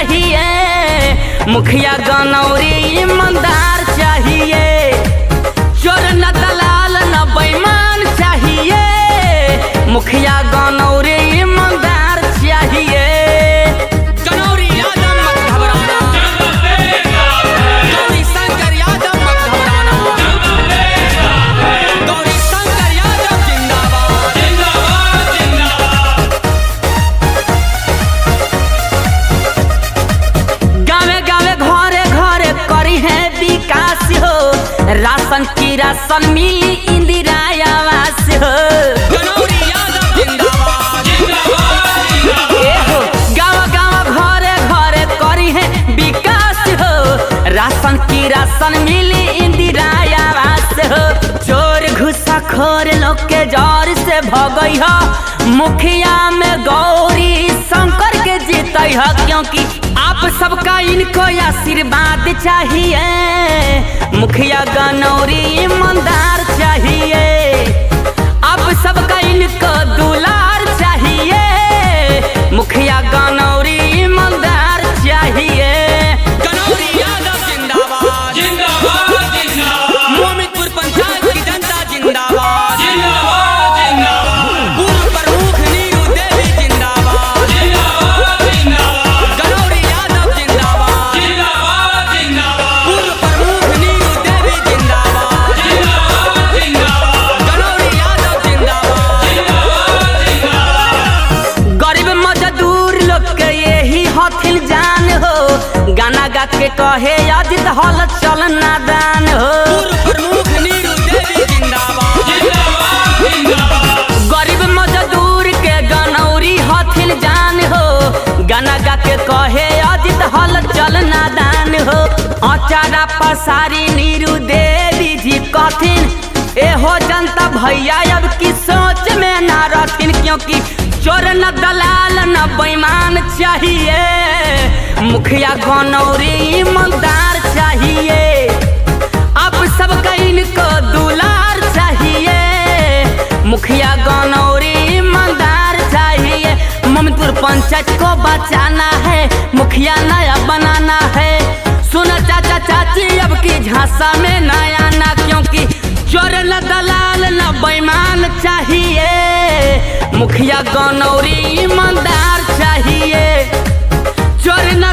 चाहिए, मुखिया गनौरी ईमानदार चाहिए। चोर न दलाल न बेईमान चाहिए, मुखिया गनौरी ईमानदार चाहिए। गनौरी यादव मत घबराना, गौरी शंकर यादव मत घबराना, गौरी शंकर यादव जिंदाबाद जिंदाबाद जिंदाबाद। गावे गावे घरे घरे करी है विकास हो, राशन की राशन मिली इंदिरा आवास हो। गनौरी यादव जिंदाबाद जिंदाबाद जिंदाबाद। गाँव गाँव घरे घरे करी है विकास हो, राशन की राशन मिली इंदिरा आवास हो। चोर घुसखोर लोग के जड़ से भगई हो, मुखिया में गौरी शंकर के जीतई हो, क्योंकि आप सबका इनको आशीर्वाद चाहिए, मुखिया गनौरी ईमानदार चाहिए। आप सबका इनको दुलार चाहिए, मुखिया गनौरी ईमानदार चाहिए। गनौरी यादव जिंदाबाद जिंदाबाद जिंदाबाद। मोमिनपुर पंचायत की जनता जिंदाबाद जिंदाबाद जिंदाबाद। पूर्व प्रमुख नीरू देवी जिंदाबाद जिंदाबाद जिंदाबाद। गनौरी यादव जिंदाबाद जिंदाबाद जिंदाबाद। पूर्व प्रमुख नीरू देवी जिंदाबाद जिंदाबाद जिंदाबाद। गनौरी यादव जिंदाबाद जिंदाबाद जिंदाबाद। गरीब मजदूर लोग के यही हथिन जान हो, गाना गा के कहे अजित हल चल नादान हो। पूर्व प्रमुख नीरू देवी जिंदाबाद जिंदाबाद जिंदाबाद। गरीब मजदूर के गनौरी हथिन जान हो, गाना गा के कहे अजित हल चल नादान हो। अचारा पसारी नीरू देवी जी कथिन, एहो जनता भैया अब की सोच में ना रथिन, क्योंकि चोर न दलाल न बेईमान चाहिए, मुखिया गनौरी ईमानदार चाहिए। अब सबका इनको दुलार चाहिए, मुखिया गनौरी ईमानदार चाहिए। मोमिनपुर पंचायत को बचाना है, मुखिया नया बनाना है। सुनो चाचा चाची अब की झांसा में नया ना, क्योंकि चोर न दलाल न बेईमान चाहिए, मुखिया गनौरी ईमानदार चाहिए। चोर न